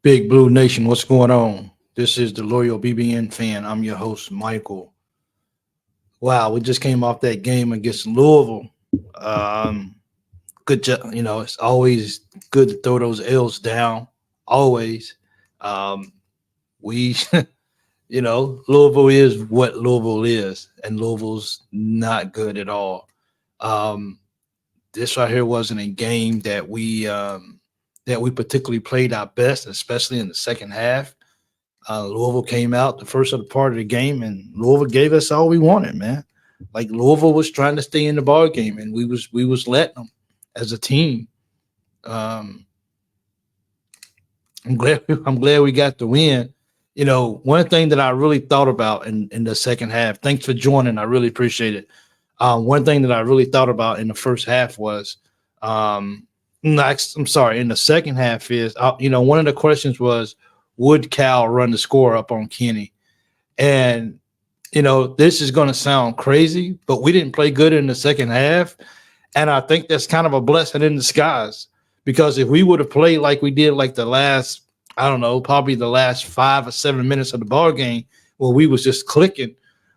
Big Blue Nation, what's going on? This is the Loyal BBN fan. I'm your host, Michael. Wow, we just came off that game against Louisville. Um, Good job. It's always good to throw those L's down. Always. Um, we, Louisville is what Louisville is, and Louisville's not good at all. Um, this right here wasn't a game that we particularly played our best, especially in the second half. Louisville came out the first of the part of the game, and Louisville gave us all we wanted, man. Like Louisville was trying to stay in the ball game, and we was letting them as a team. Um, I'm glad we got the win. One thing that I really thought about in the second half. Thanks for joining. I really appreciate it. One thing that I really thought about in the first half was, I'm sorry, in the second half is, one of the questions was, would Cal run the score up on Kenny? And, this is going to sound crazy, but we didn't play good in the second half. And I think that's kind of a blessing in disguise, because if we would have played like we did like the last, I don't know, probably the last 5 or 7 minutes of the ball game where we was just clicking,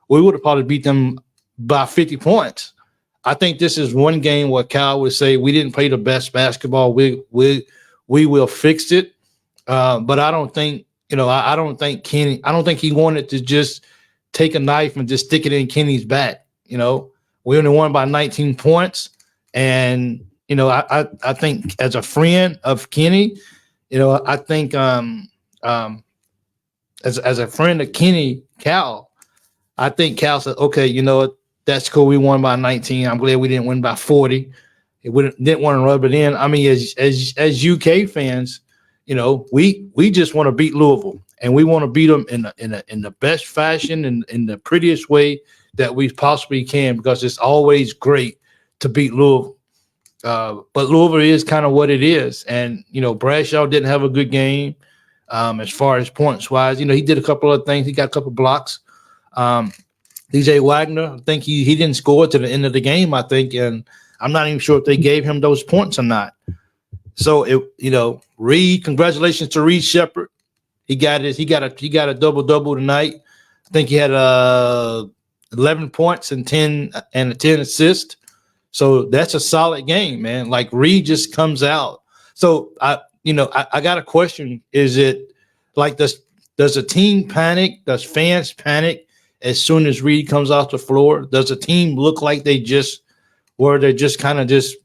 we would have probably beat them by 50 points. I think this is one game where Cal would say we didn't play the best basketball. We will fix it. But I don't think, I don't think Kenny, I don't think he wanted to just take a knife and just stick it in Kenny's back. We only won by 19 points. And, I think as a friend of Kenny, I think as a friend of Kenny, Cal, I think Cal said, okay, that's cool. We won by 19. I'm glad we didn't win by 40. Didn't want to rub it in. I mean, as UK fans, we just want to beat Louisville, and we want to beat them in the best fashion and in the prettiest way that we possibly can, because it's always great to beat Louisville. But Louisville is kind of what it is. And, Bradshaw didn't have a good game as far as points wise. He did a couple of things. He got a couple of blocks. DJ Wagner, I think he didn't score to the end of the game, I think. And I'm not even sure if they gave him those points or not. So, Reed, congratulations to Reed Shepard. He got a double-double tonight. I think he had 11 points and 10 assists. So that's a solid game, man. Like Reed just comes out. So I got a question. Is it like does a team panic? Does fans panic as soon as Reed comes off the floor? Does a team look like they're just kind of just,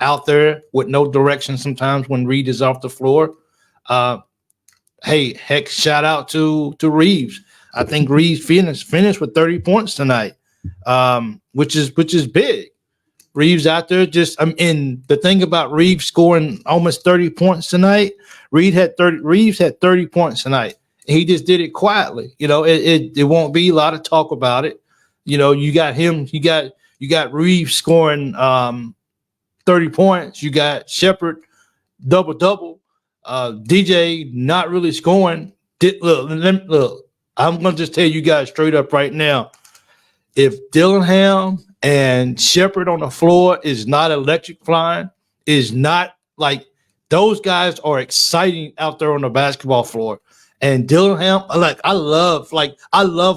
out there with no direction sometimes when Reed is off the floor? Hey, heck, shout out to Reeves. I think Reeves finished with 30 points tonight, which is big. Reeves out there and the thing about Reeves scoring almost 30 points tonight, Reeves had 30 points tonight. He just did it quietly. It won't be a lot of talk about it. You got him, you got Reeves scoring 30 points. You got Shepard double. DJ not really scoring. Look, I'm gonna just tell you guys straight up right now. If Dillingham and Shepard on the floor is not electric flying, is not like those guys are exciting out there on the basketball floor. And Dillingham, I love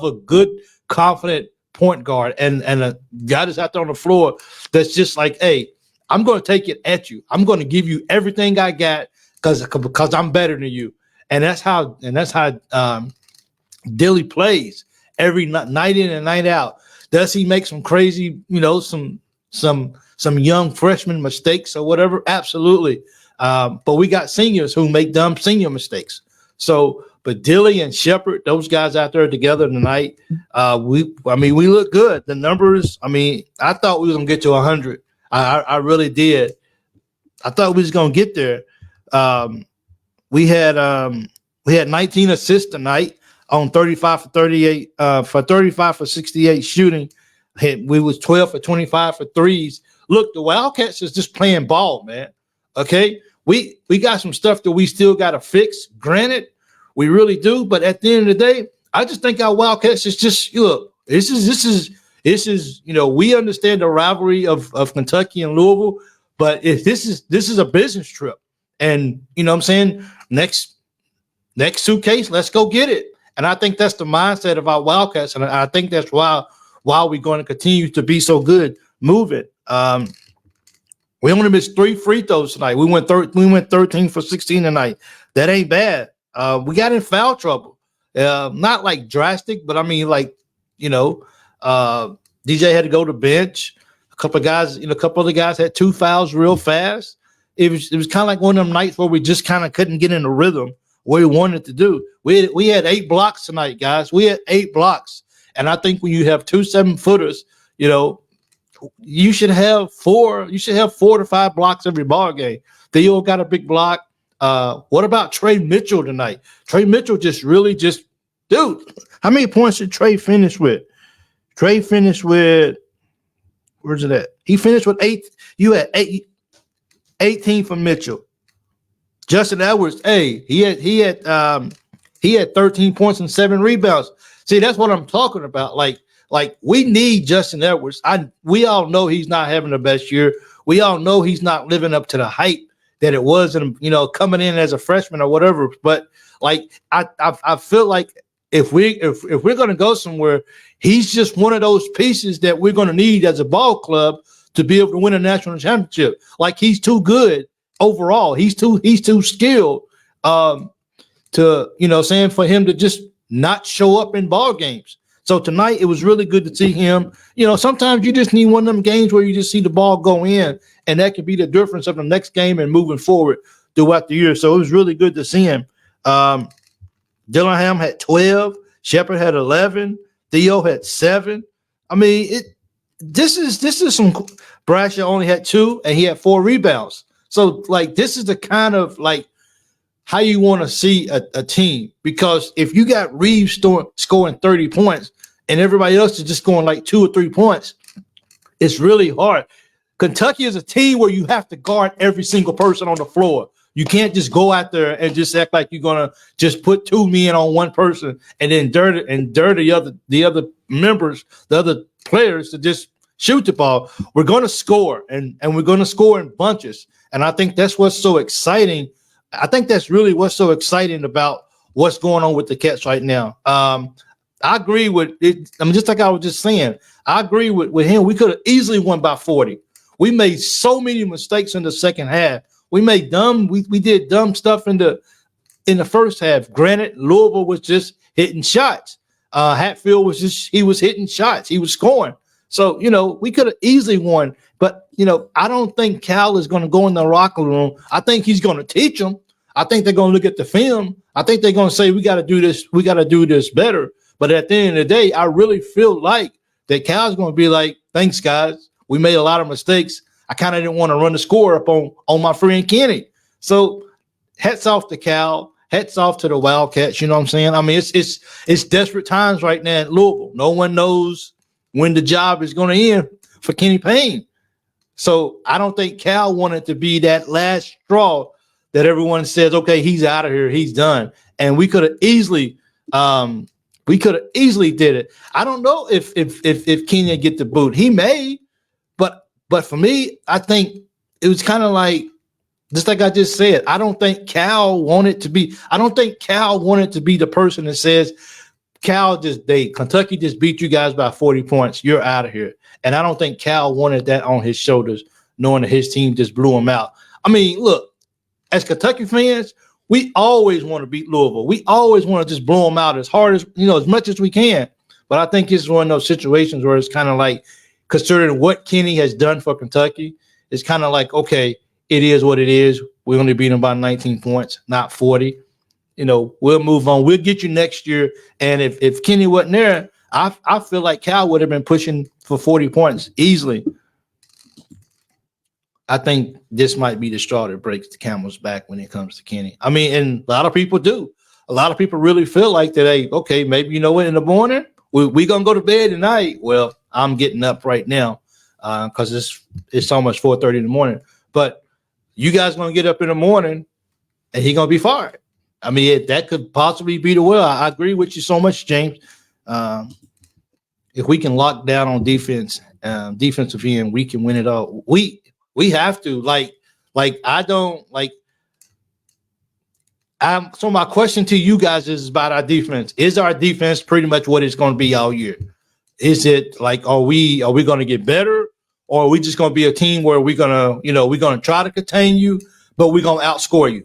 a good, confident point guard and a guy that's out there on the floor that's just like, hey, I'm going to take it at you. I'm going to give you everything I got because I'm better than you. And that's how Dilly plays every night in and night out. Does he make some crazy, some young freshman mistakes or whatever? Absolutely. But we got seniors who make dumb senior mistakes. So, but Dilly and Shepard, those guys out there together tonight, we look good. The numbers, I thought we was gonna get to 100. I really did. I thought we was gonna get there. We had 19 assists tonight on 35 for 38, for 35 for 68 shooting. We was 12 for 25 for threes. Look, the Wildcats is just playing ball, man. Okay, we got some stuff that we still got to fix. Granted, we really do, but at the end of the day, I just think our Wildcats is just look. This is we understand the rivalry of Kentucky and Louisville, but if this is a business trip, and what I'm saying, next next suitcase, let's go get it. And I think that's the mindset of our Wildcats, and I think that's why we're going to continue to be so good. Move it. We only missed 3 free throws tonight. We went 13 for 16 tonight. That ain't bad. We got in foul trouble. Not like drastic, but I mean, like, DJ had to go to bench. A couple of the guys had 2 fouls real fast. It was kind of like one of them nights where we just kind of couldn't get in the rhythm what we wanted to do. We had 8 blocks tonight, guys. We had 8 blocks. And I think when you have 2 7-footers, you should have 4 to 5 blocks every ball game. Theo got a big block. What about Trey Mitchell tonight? Trey Mitchell dude, how many points did Trey finish with? Trey finished with, where's it at? He finished with 8. You had 18 for Mitchell. Justin Edwards, he had 13 points and 7 rebounds. See, that's what I'm talking about. Like we need Justin Edwards. We all know he's not having the best year. We all know he's not living up to the hype that it was, and coming in as a freshman or whatever. But like I feel like if we're gonna go somewhere, he's just one of those pieces that we're gonna need as a ball club to be able to win a national championship. Like, he's too good overall. He's too skilled for him to just not show up in ball games. So tonight it was really good to see him. Sometimes you just need one of them games where you just see the ball go in, and that could be the difference of the next game and moving forward throughout the year. So it was really good to see him. Dillingham had 12, Shepard had 11, Theo had 7. I mean, this is some. Brasher only had 2, and he had 4 rebounds. So, like, this is the kind of, like, how you want to see a team. Because if you got Reeves scoring 30 points and everybody else is just scoring like 2 or 3 points, it's really hard. Kentucky is a team where you have to guard every single person on the floor. You can't just go out there and just act like you're gonna just put 2 men on one person and then dare the other members, the other players to just shoot the ball. We're going to score, and we're going to score in bunches. And I think that's what's so exciting. I think that's really what's so exciting about what's going on with the Cats right now. I agree with it. I mean, just like I was just saying, I agree with him. We could have easily won by 40. We made so many mistakes in the second half. We did dumb stuff in the first half. Granted, Louisville was just hitting shots. Hatfield was hitting shots. He was scoring. So, we could have easily won. But, I don't think Cal is going to go in the locker room. I think he's going to teach them. I think they're going to look at the film. I think they're going to say, we got to do this. We got to do this better. But at the end of the day, I really feel like that Cal's going to be like, thanks, guys. We made a lot of mistakes. I kind of didn't want to run the score up on my friend Kenny. So hats off to Cal. Hats off to the Wildcats. You know what I'm saying? I mean, it's desperate times right now at Louisville. No one knows when the job is going to end for Kenny Payne. So I don't think Cal wanted to be that last straw that everyone says, okay, he's out of here, he's done. And we could have easily did it. I don't know if Kenya get the boot. He may, but for me, I think it was kind of like, just like I just said, I don't think Cal wanted to be the person that says, Kentucky just beat you guys by 40 points. You're out of here. And I don't think Cal wanted that on his shoulders, knowing that his team just blew him out. I mean, look, as Kentucky fans, we always want to beat Louisville. We always want to just blow them out as hard as, as much as we can. But I think it's one of those situations where it's kind of like, considering what Kenny has done for Kentucky, it's kind of like, okay, it is what it is. We only beat them by 19 points, not 40. We'll move on. We'll get you next year. And if Kenny wasn't there, I feel like Cal would have been pushing for 40 points easily. I think this might be the straw that breaks the camel's back when it comes to Kenny. I mean, and a lot of people do. A lot of people really feel like that, hey, okay, maybe in the morning, we going to go to bed tonight. Well, I'm getting up right now because it's almost 4:30 in the morning. But you guys going to get up in the morning and he's going to be fired. I mean, that could possibly be the will. I agree with you so much, James. If we can lock down on defense, defensive end, we can win it all. We have to. Like I So my question to you guys is about our defense. Is our defense pretty much what it's going to be all year? Is it like, are we going to get better, or are we just going to be a team where we're going to try to contain you, but we're going to outscore you?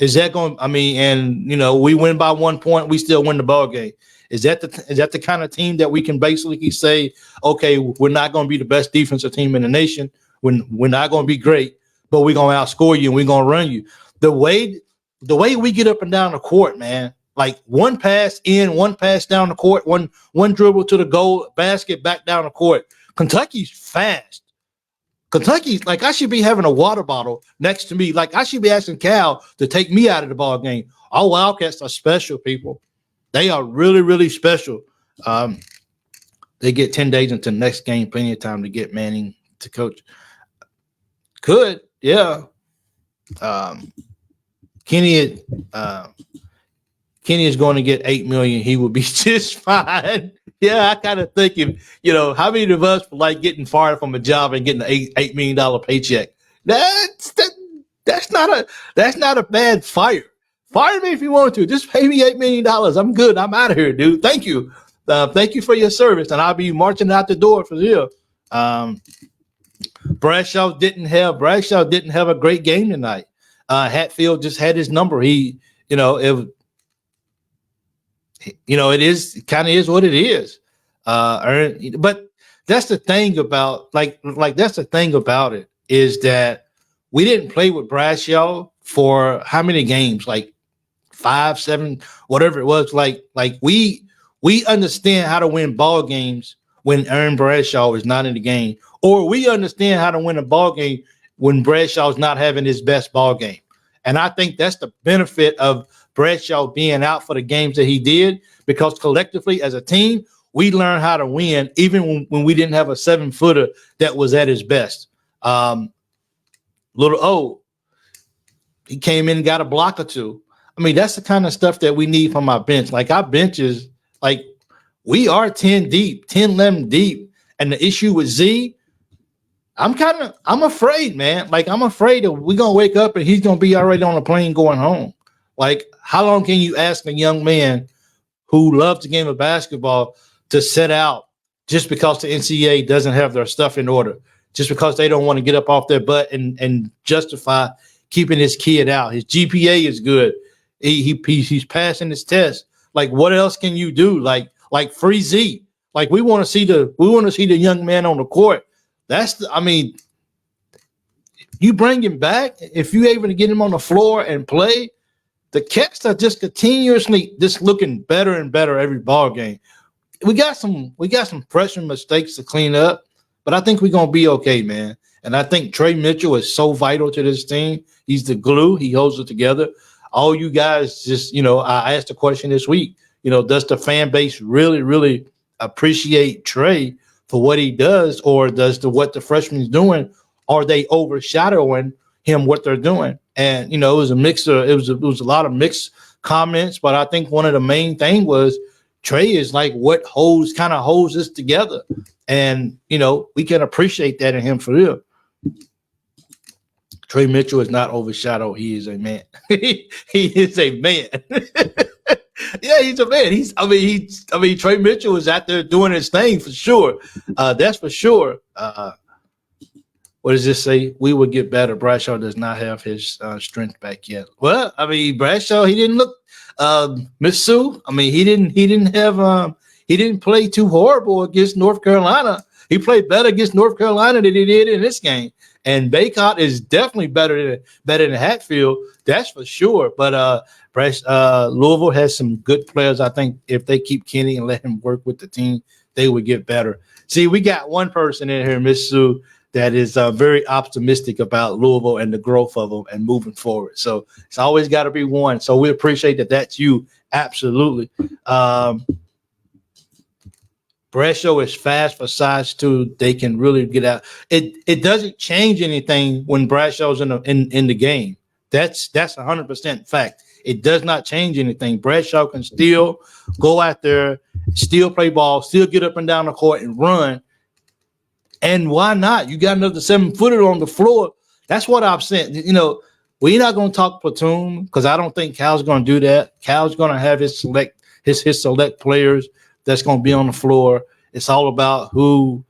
Is that going? I mean, and we win by 1 point, we still win the ball game. Is that the kind of team that we can basically say, okay, we're not going to be the best defensive team in the nation, we're not going to be great, but we're going to outscore you and we're going to run you. The way we get up and down the court, man, like one pass in, one pass down the court, one dribble to the goal basket, back down the court. Kentucky's fast. Kentucky's like, I should be having a water bottle next to me. Like, I should be asking Cal to take me out of the ball game. Our Wildcats are special people. They are really, really special. They get 10 days into the next game, plenty of time to get Manning to coach. Could, yeah. Kenny is going to get $8 million. He will be just fine. Yeah, I kind of think how many of us like getting fired from a job and getting an $8 million paycheck? That's not a bad fire. Fire me if you want to. Just pay me $8 million. I'm good. I'm out of here, dude. Thank you. Thank you for your service, and I'll be marching out the door for you. Bradshaw didn't have a great game tonight. Hatfield just had his number. It is kind of is what it is. But that's the thing about that's the thing about it is that we didn't play with Bradshaw for how many games? Like 5, 7, whatever it was. Like we understand how to win ball games when Aaron Bradshaw is not in the game, or we understand how to win a ball game when Bradshaw is not having his best ball game. And I think that's the benefit of Bradshaw being out for the games that he did, because collectively as a team, we learned how to win even when we didn't have a 7-footer that was at his best. Little O, he came in and got a block or two. I mean, that's the kind of stuff that we need from our bench. Like our bench is like, we are 10 deep, 10, 11 deep. And the issue with Z, I'm afraid, man. Like, I'm afraid that we're going to wake up and he's going to be already on a plane going home. Like, how long can you ask a young man who loves the game of basketball to set out just because the NCAA doesn't have their stuff in order, just because they don't want to get up off their butt and justify keeping his kid out? His GPA is good. He's passing his test. Like, what else can you do? Like free Z. Like, we want to see the young man on the court. You bring him back, if you're able to get him on the floor and play, the Cats are just continuously just looking better and better every ball game. We got some freshman mistakes to clean up, but I think we're gonna be okay, man. And I think Trey Mitchell is so vital to this team. He's the glue. He holds it together. All you guys just, I asked a question this week. Does the fan base really, really appreciate Trey for what he does, or does what the freshman's doing, are they overshadowing him what they're doing? And it was a mixture. It was a lot of mixed comments, but I think one of the main thing was Trey is like what kind of holds us together, and we can appreciate that in him for real. Trey Mitchell is not overshadowed. He is a man. He is a man. Yeah, he's a man. Trey Mitchell is out there doing his thing for sure. That's for sure. What does this say? We will get better. Bradshaw does not have his strength back yet. Well, Bradshaw, he didn't look Miss Sue. He didn't play too horrible against North Carolina. He played better against North Carolina than he did in this game. And Baycott is definitely better than Hatfield. That's for sure. But Louisville has some good players. I think if they keep Kenny and let him work with the team, they would get better. See, we got one person in here, Miss Sue, that is very optimistic about Louisville and the growth of them and moving forward. So it's always got to be one. So we appreciate that. That's you. Absolutely. Bradshaw is fast for size 2. They can really get out. It doesn't change anything when Bradshaw's in the game. That's 100% fact. It does not change anything. Bradshaw can still go out there, still play ball, still get up and down the court and run. And why not? You got another 7-footer on the floor. That's what I'm saying. we're not going to talk platoon because I don't think Cal's going to do that. Cal's going to have his select players that's going to be on the floor. It's all about who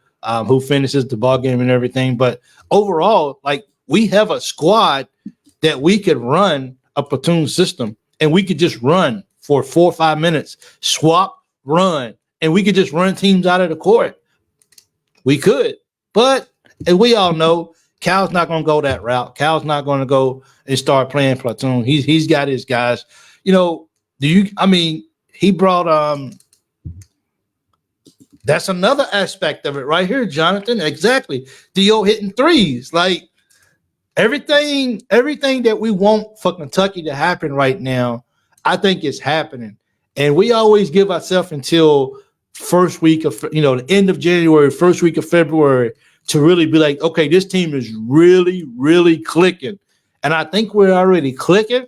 finishes the ball game and everything. But overall, like, we have a squad that we could run a platoon system, and we could just run for 4 or 5 minutes, swap, run, and we could just run teams out of the court. We could, but as we all know, Cal's not going to go that route. Cal's not going to go and start playing platoon. He's got his guys. You know, he brought that's another aspect of it right here, Jonathan. Exactly. Dio hitting threes. Like, everything that we want for Kentucky to happen right now, I think is happening. And we always give ourselves until first week of, the end of January, first week of February to really be like, okay, this team is really, really clicking. And I think we're already clicking.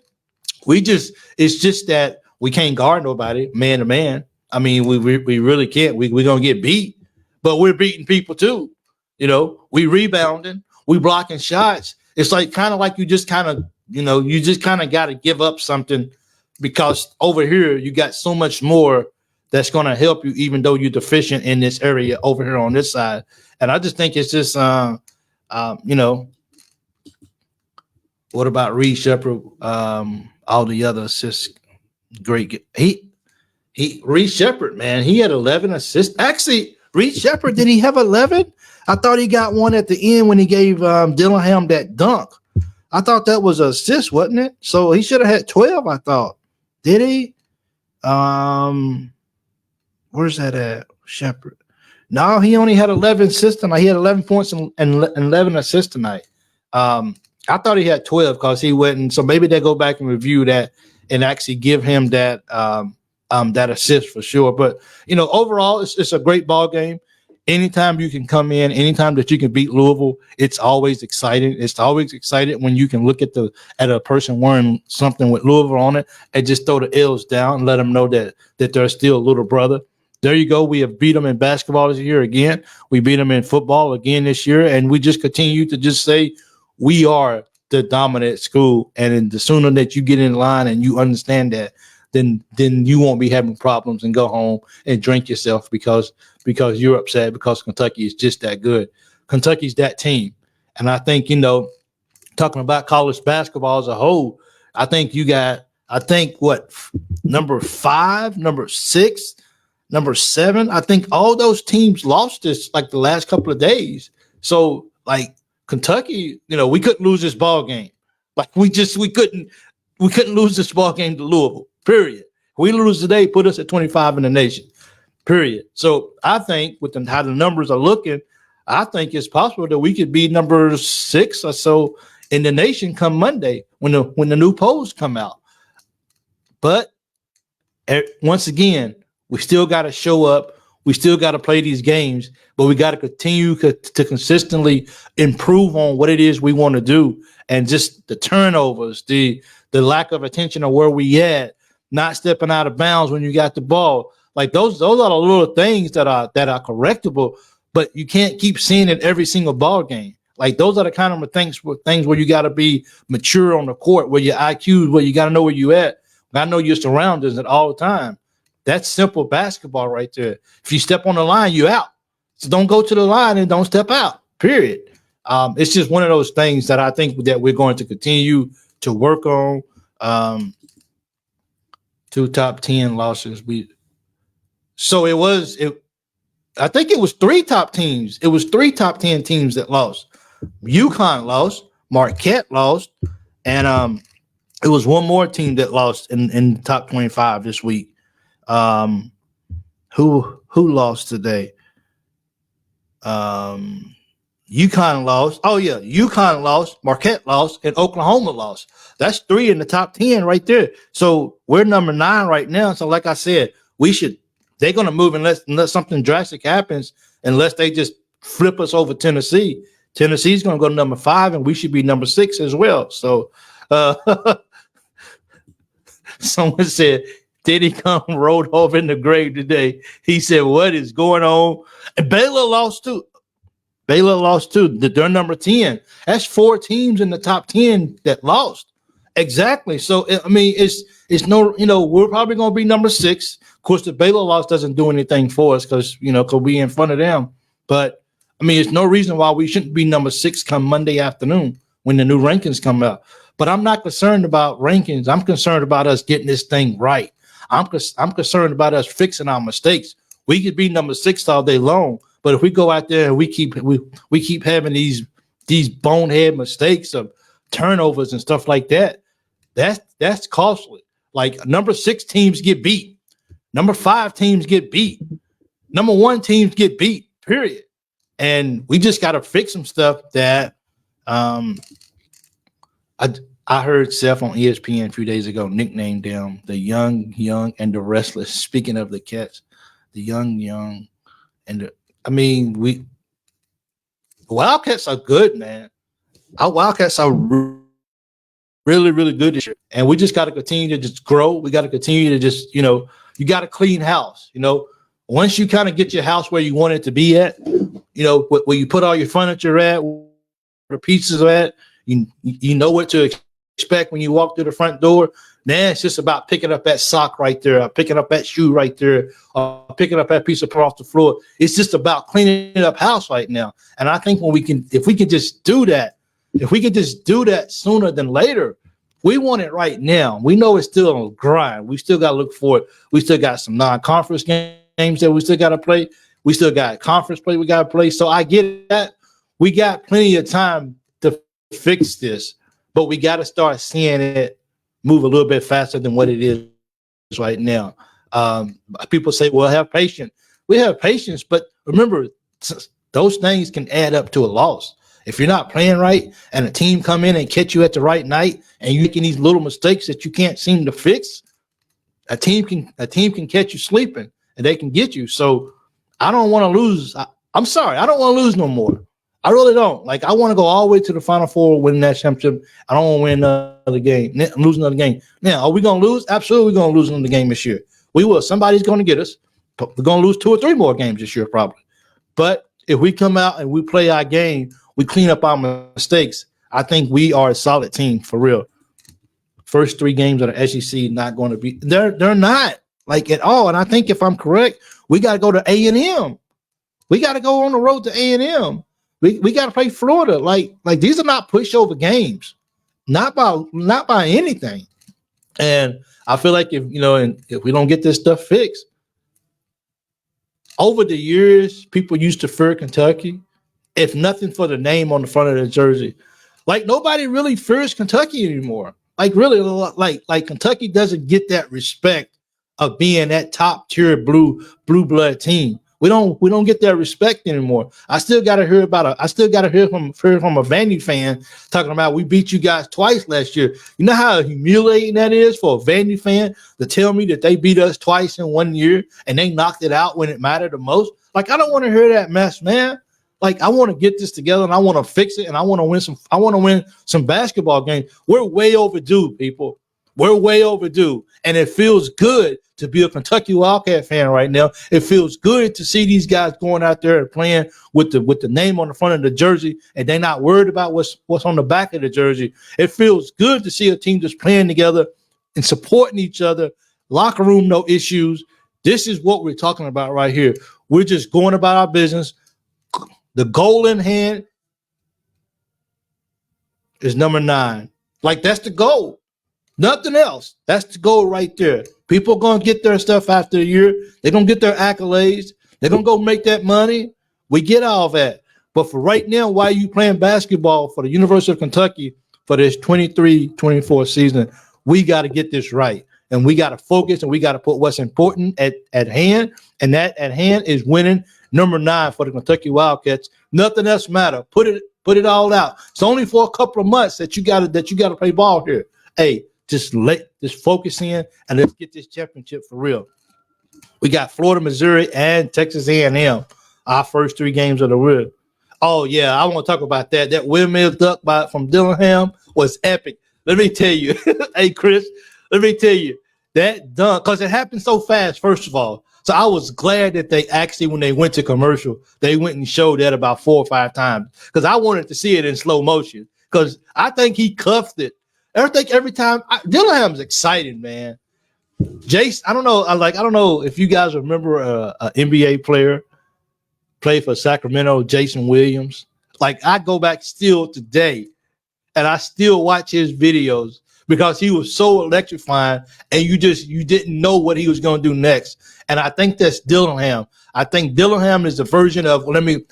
It's just that we can't guard nobody man to man. I mean, we really can't. We're going to get beat, but we're beating people too. We rebounding, we blocking shots. It's like kind of like you just kind of got to give up something, because over here you got so much more that's going to help you, even though you're deficient in this area over here on this side. And I just think it's just, what about Reed Shepherd? All the other assists, great. Reed Shepherd, man, he had 11 assists. Actually, Reed Shepherd, did he have 11? I thought he got one at the end when he gave Dillingham that dunk. I thought that was an assist, wasn't it? So he should have had 12, I thought. Did he? Where's that at? Shepherd. No, he only had 11 assists tonight. He had 11 points and 11 assists tonight. I thought he had 12 because he went, and so maybe they go back and review that and actually give him that that assist for sure. But overall, it's a great ball game. Anytime you can come in, anytime that you can beat Louisville, it's always exciting. It's always exciting when you can look at a person wearing something with Louisville on it and just throw the L's down and let them know that they're still a little brother. There you go. We have beat them in basketball this year again. We beat them in football again this year, and we just continue to just say we are the dominant school. And the sooner that you get in line and you understand that, then you won't be having problems and go home and drink yourself because you're upset because Kentucky is just that good. Kentucky's that team. And I think, talking about college basketball as a whole, I think you got, number 5, number 6, number 7. I think all those teams lost this like the last couple of days. So like Kentucky, we couldn't lose this ball game. Like we couldn't lose this ball game to Louisville. Period. We lose today, put us at 25 in the nation. Period. So I think with how the numbers are looking, I think it's possible that we could be number 6 or so in the nation come Monday when the new polls come out. But once again, we still got to show up. We still got to play these games, but we got to continue to consistently improve on what it is we want to do, and just the turnovers, the lack of attention of where we at, not stepping out of bounds when you got the ball. Like those are the little things that are correctable, but you can't keep seeing it every single ball game. Like those are the kind of things where you got to be mature on the court, where your IQ, where you got to know where you at. I know your surroundings at all the time. That's simple basketball right there. If you step on the line, you out. So don't go to the line and don't step out, period. It's just one of those things that I think that we're going to continue to work on. 2 top 10 losses. I think it was 3 top teams. It was 3 top 10 teams that lost. UConn lost, Marquette lost, and it was one more team that lost in the top 25 this week. Who lost today? UConn lost. Oh yeah, UConn lost, Marquette lost, and Oklahoma lost. That's 3 in the top 10 right there. So we're number 9 right now. So like I said, they're going to move unless something drastic happens, unless they just flip us over Tennessee. Tennessee's going to go to number 5, and we should be number 6 as well. So someone said, did he come rolled off in the grave today? He said, what is going on? And Baylor lost too. They're number 10. That's 4 teams in the top 10 that lost. Exactly. So I mean, it's no, we're probably going to be number 6. Of course, the Baylor loss doesn't do anything for us because we in front of them. But I mean, it's no reason why we shouldn't be number 6 come Monday afternoon when the new rankings come out. But I'm not concerned about rankings. I'm concerned about us getting this thing right. I'm concerned about us fixing our mistakes. We could be number 6 all day long, but if we go out there and we keep having these bonehead mistakes of turnovers and stuff like that, that's costly. Like number 6 teams get beat, number 5 teams get beat, number 1 teams get beat. Period. And we just got to fix some stuff that I heard Seth on ESPN a few days ago nicknamed them the young, and the restless. Speaking of the Cats, the young, and the Wildcats are good, man. Our Wildcats are really, really good this year. And we just got to continue to just grow. We got to continue to just, you got to clean house. Once you kind of get your house where you want it to be at, where you put all your furniture at, where the pieces are at, you know what to expect when you walk through the front door. Then it's just about picking up that sock right there, or picking up that shoe right there, or picking up that piece of off the floor. It's just about cleaning up house right now. And I think if we can just do that sooner than later, we want it right now. We know it's still a grind. We still got to look for it. We still got some non-conference games that we still got to play. We still got conference play we got to play. So I get that. We got plenty of time to fix this, but we got to start seeing it move a little bit faster than what it is right now. People say, well, have patience. We have patience, but remember, those things can add up to a loss. If you're not playing right and a team come in and catch you at the right night and you're making these little mistakes that you can't seem to fix, a team can catch you sleeping and they can get you. So I don't want to lose. I'm sorry. I don't want to lose no more. I really don't. Like, I want to go all the way to the Final Four, win that championship. I don't want to win another game, lose another game. Now, are we going to lose? Absolutely, we're going to lose another game this year. We will. Somebody's going to get us. But we're going to lose 2 or 3 more games this year, probably. But if we come out and we play our game, we clean up our mistakes, I think we are a solid team for real. First 3 games of the SEC not going to be. They're not like at all. And I think if I'm correct, we got to go to A&M. We got to go on the road to A&M. We got to play Florida. Like these are not pushover games, not by anything. And I feel like if we don't get this stuff fixed, over the years, people used to fear Kentucky, if nothing for the name on the front of the jersey. Like nobody really fears Kentucky anymore. Like really, like Kentucky doesn't get that respect of being that top tier blue blood team. We don't get that respect anymore. I still got to hear from a Vandy fan talking about we beat you guys twice last year. You know how humiliating that is for a Vandy fan to tell me that they beat us twice in 1 year and they knocked it out when it mattered the most. Like, I don't want to hear that mess, man. Like, I want to get this together and I want to fix it and I want to win some basketball games. We're way overdue, people. We're way overdue. And it feels good to be a Kentucky Wildcat fan right now. It feels good to see these guys going out there and playing with the name on the front of the jersey, and they're not worried about what's on the back of the jersey. It feels good to see a team just playing together and supporting each other. Locker room, no issues. This is what we're talking about right here. We're just going about our business. The goal in hand is number 9. Like, that's the goal. Nothing else. That's the goal right there. People are going to get their stuff after a year. They're going to get their accolades. They're going to go make that money. We get all that. But for right now, while you playing basketball for the University of Kentucky for this 23-24 season, we got to get this right. And we got to focus and we got to put what's important at hand. And that at hand is winning number 9 for the Kentucky Wildcats. Nothing else matter. Put it all out. It's only for a couple of months that you got to play ball here. Hey, just focus in and let's get this championship for real. We got Florida, Missouri, and Texas A&M. Our first 3 games of the year. Oh yeah, I want to talk about that. That windmill duck from Dillingham was epic. Let me tell you, hey Chris, let me tell you that dunk, because it happened so fast. First of all, so I was glad that they actually, when they went to commercial, they went and showed that about 4 or 5 times because I wanted to see it in slow motion because I think he cuffed it. every time Dillaham's exciting, man. Jace, I don't know if you guys remember a NBA player played for Sacramento, Jason Williams. Like I go back still today, and I still watch his videos because he was so electrifying, and you didn't know what he was going to do next. And I think that's Dillingham. I think Dillingham is the version of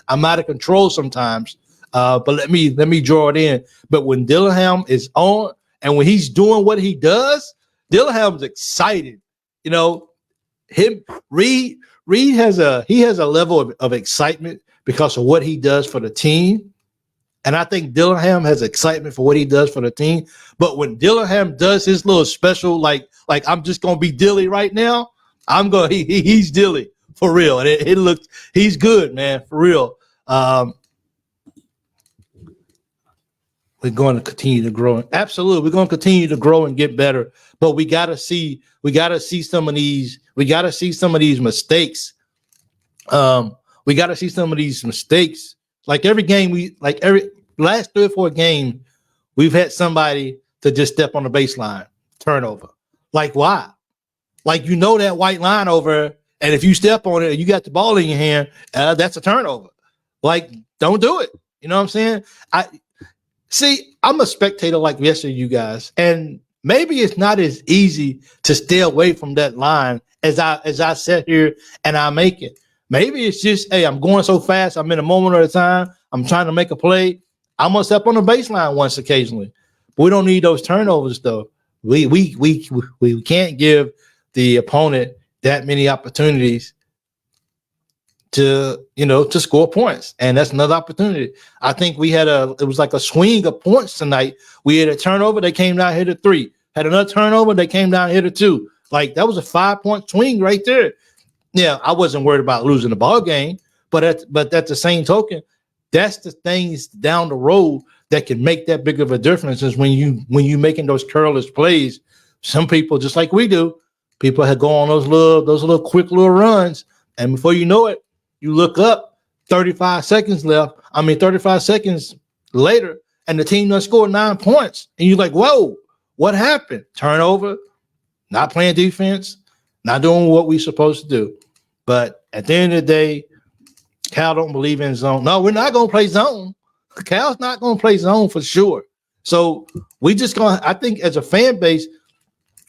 I'm out of control sometimes, but let me draw it in. But when Dillingham is on, and when he's doing what he does, Dillingham's excited. You know, Reed has a level of excitement because of what he does for the team. And I think Dillingham has excitement for what he does for the team. But when Dillingham does his little special, like I'm just gonna be Dilly right now, he's Dilly for real. And it looks, he's good, man, for real. We're going to continue to grow. Absolutely, we're going to continue to grow and get better. But we got to see some of these. We got to see some of these mistakes. We got to see some of these mistakes. Like every last 3 or 4 games, we've had somebody to just step on the baseline, turnover. Like why? Like that white line over, and if you step on it, and you got the ball in your hand, that's a turnover. Like don't do it. You know what I'm saying? See, I'm a spectator like the rest of you guys, and maybe it's not as easy to stay away from that line as I sit here and I make it. Maybe it's just, hey, I'm going so fast, I'm in a moment at a time, I'm trying to make a play. I'm gonna step on the baseline once occasionally. But we don't need those turnovers though. We can't give the opponent that many opportunities to score points, and that's another opportunity. I think it was like a swing of points tonight. We had a turnover, they came down, hit a 3. Had another turnover, they came down, hit a 2. Like that was a 5-point swing right there. Yeah, I wasn't worried about losing the ball game, but at the same token, that's the things down the road that can make that big of a difference. Is when you making those careless plays. Some people, just like we do, people had go on those little quick little runs, and before you know it, you look up, 35 seconds later, and the team done scored 9 points. And you're like, whoa, what happened? Turnover, not playing defense, not doing what we're supposed to do. But at the end of the day, Cal don't believe in zone. No, we're not going to play zone. Cal's not going to play zone for sure. So I think as a fan base,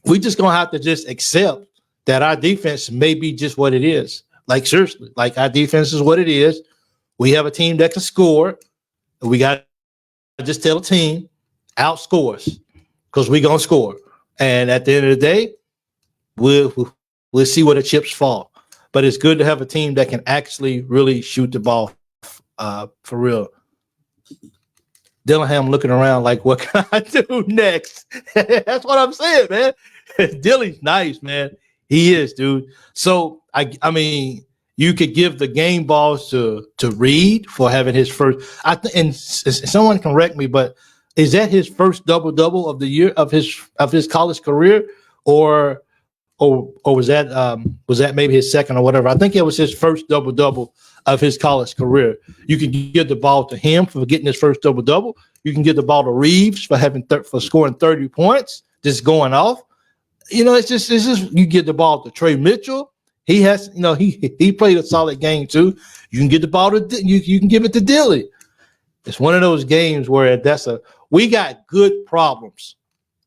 we just going to have to just accept that our defense may be just what it is. Like seriously, like our defense is what it is. We have a team that can score. We got to just tell the team, outscore us because we're going to score. And at the end of the day, we'll see where the chips fall. But it's good to have a team that can actually really shoot the ball for real. Dillingham looking around like, what can I do next? That's what I'm saying, man. Dilly's nice, man. He is, dude. So I mean, you could give the game balls to Reed for having his first. And someone can correct me, but is that his first double of the year of his college career, or was that maybe his second or whatever? I think it was his first double of his college career. You can give the ball to him for getting his first double. You can give the ball to Reeves for scoring 30 points, just going off. It's just you get the ball to Trey Mitchell. He has, he played a solid game too. You can get the ball to you can give it to Dilly. It's one of those games where we got good problems.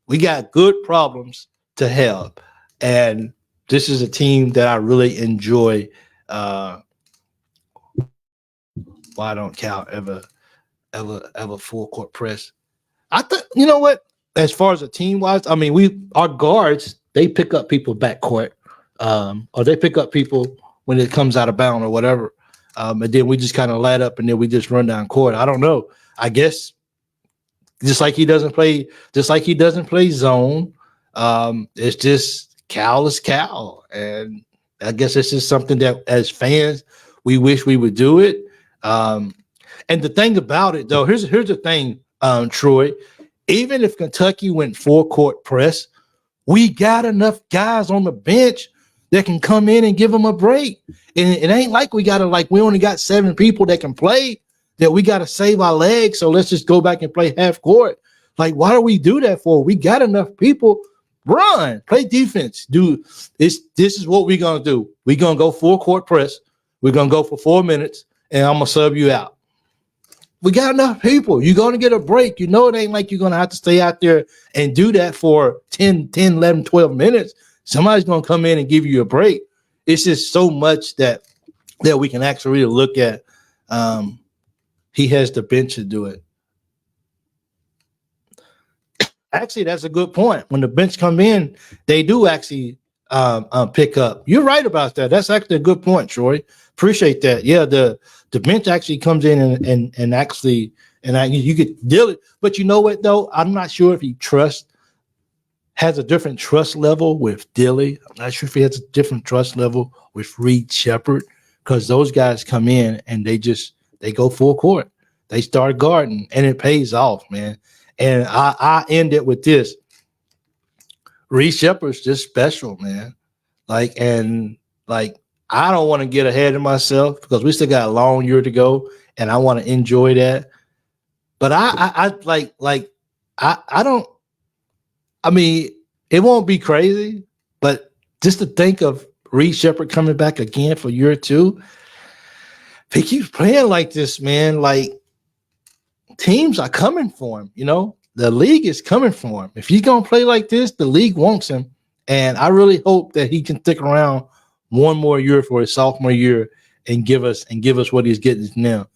We got good problems to help, and this is a team that I really enjoy. Why don't Cal ever full court press? I think what. As far as a team wise, I mean, our guards, they pick up people backcourt, or they pick up people when it comes out of bound or whatever. And then we just kind of light up and then we just run down court. I don't know. I guess just like he doesn't play zone. It's just Cal is Cal. And I guess it's just something that as fans, we wish we would do it. And the thing about it though, here's the thing, Troy. Even if Kentucky went full court press, we got enough guys on the bench that can come in and give them a break. And it ain't like we only got 7 people that can play, that we got to save our legs. So let's just go back and play half court. Like, why do we do that for? We got enough people. Run, play defense. This is what we're gonna do. We're gonna go full court press. We're gonna go for 4 minutes, and I'm gonna sub you out. We got enough people. You're going to get a break. You know, it ain't like you're going to have to stay out there and do that for 10, 11, 12 minutes. Somebody's going to come in and give you a break. It's just so much that we can actually really look at. He has the bench to do it. Actually, that's a good point. When the bench come in, they do actually pick up. You're right about that. That's actually a good point, Troy. Appreciate that. Yeah, the bench actually comes in and actually you could deal it. But you know what though? I'm not sure if he has a different trust level with Dilly. I'm not sure if he has a different trust level with Reed Shepherd, because those guys come in and they go full court. They start guarding and it pays off, man. And I end it with this. Reed Shepherd's just special, man. I don't want to get ahead of myself because we still got a long year to go, and I want to enjoy that. But I don't. I mean, it won't be crazy, but just to think of Reed Shepherd coming back again for year 2, if he keeps playing like this, man, like teams are coming for him. You know, the league is coming for him. If he's gonna play like this, the league wants him, and I really hope that he can stick around one more year for his sophomore year and give us what he's getting now.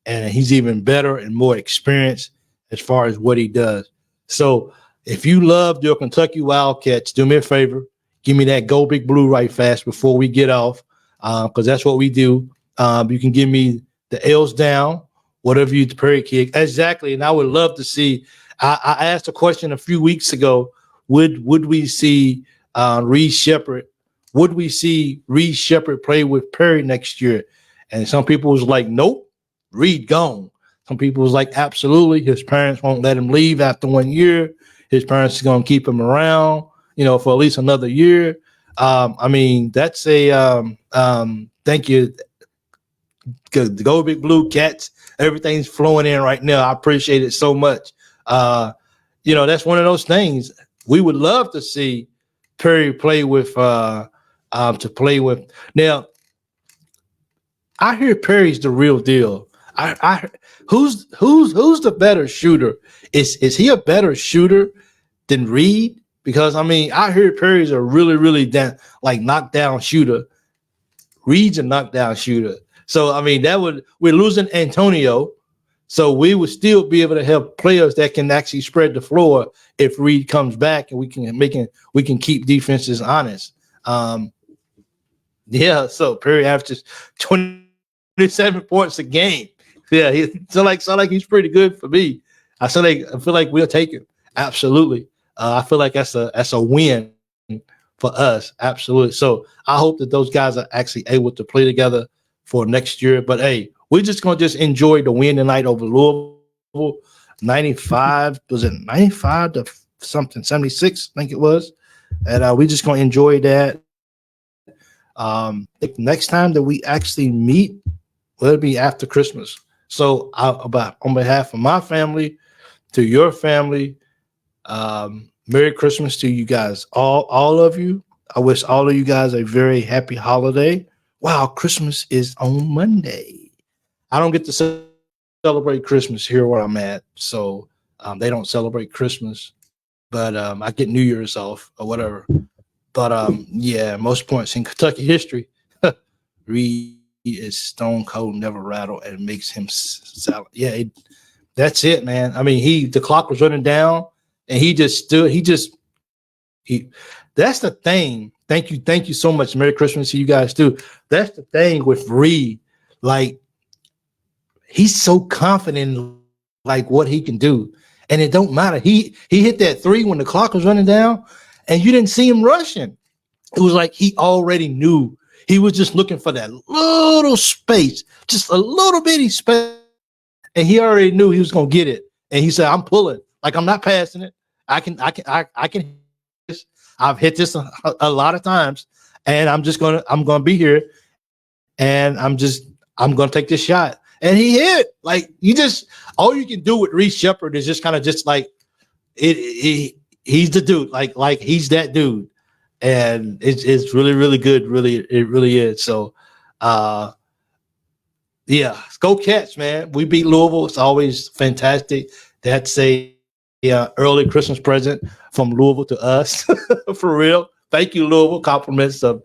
And he's even better and more experienced as far as what he does. So if you love your Kentucky Wildcats, do me a favor, give me that Go Big Blue right fast before we get off, because that's what we do. You can give me the L's down, whatever you Perry kick. Exactly. And I would love to see, I asked a question a few weeks ago, would we see Reed Shepherd? Would we see Reed Shepherd play with Perry next year? And some people was like, nope, Reed gone. Some people was like, absolutely. His parents won't let him leave after 1 year. His parents are going to keep him around, for at least another year. I mean, that's a thank you. The Go Big Blue Cats, everything's flowing in right now. I appreciate it so much. That's one of those things. We would love to see Perry play with Now, I hear Perry's the real deal. Who's the better shooter? Is he a better shooter than Reed? Because I mean, I hear Perry's a really, really knockdown shooter. Reed's a knockdown shooter. So I mean, we're losing Antonio, so we would still be able to have players that can actually spread the floor if Reed comes back, and we can keep defenses honest. Yeah, so Perry averages 27 points a game. Yeah, he sound like he's pretty good for me. I feel like we'll take him. Absolutely. I feel like that's a win for us. Absolutely. So I hope that those guys are actually able to play together for next year. But hey, we're just gonna enjoy the win tonight over Louisville. 95, was it 95 to something, 76, I think it was. And we're just gonna enjoy that. Next time that we actually meet will be after Christmas. So on behalf of my family, to your family, Merry Christmas to you guys, all of you. I wish all of you guys a very happy holiday. Wow, Christmas is on Monday. I don't get to celebrate Christmas here where I'm at, so they don't celebrate Christmas, but I get New Year's off or whatever. But yeah, most points in Kentucky history. Reed is stone cold, never rattle, and makes him salad. Yeah, that's it, man. I mean, the clock was running down, and he just stood. That's the thing. Thank you so much. Merry Christmas to you guys too. That's the thing with Reed. Like, he's so confident in what he can do, and it don't matter. He hit that 3 when the clock was running down, and you didn't see him rushing. It was like he already knew. He was just looking for that little space, just a little bitty space, and he already knew he was gonna get it. And he said, "I'm pulling. Like, I'm not passing it. I can. I've hit this a lot of times, and I'm gonna be here, and I'm gonna take this shot." And he hit. Like, all you can do with Reed Shepherd is just kind of he's the dude. Like he's that dude, and it's really really good. Really, it really is. So, yeah, go Cats, man. We beat Louisville. It's always fantastic. That's a early Christmas present from Louisville to us, for real. Thank you, Louisville. Compliments of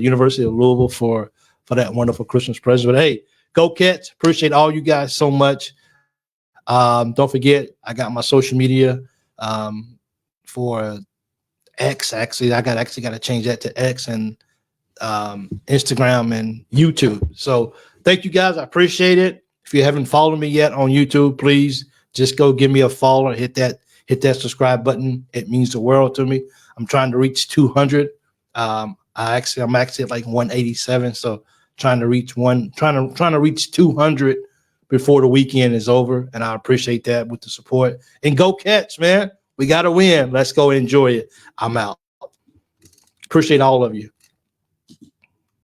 University of Louisville for that wonderful Christmas present. But hey, go Cats. Appreciate all you guys so much. Don't forget, I got my social media for X. Actually, I got to change that to X and Instagram and YouTube. So thank you guys. I appreciate it. If you haven't followed me yet on YouTube, please just go give me a follow and hit that subscribe button. It means the world to me. I'm trying to reach 200. I'm actually at like 187. So trying to reach 200 before the weekend is over. And I appreciate that with the support. And go Cats, man. We got to win. Let's go enjoy it. I'm out. Appreciate all of you.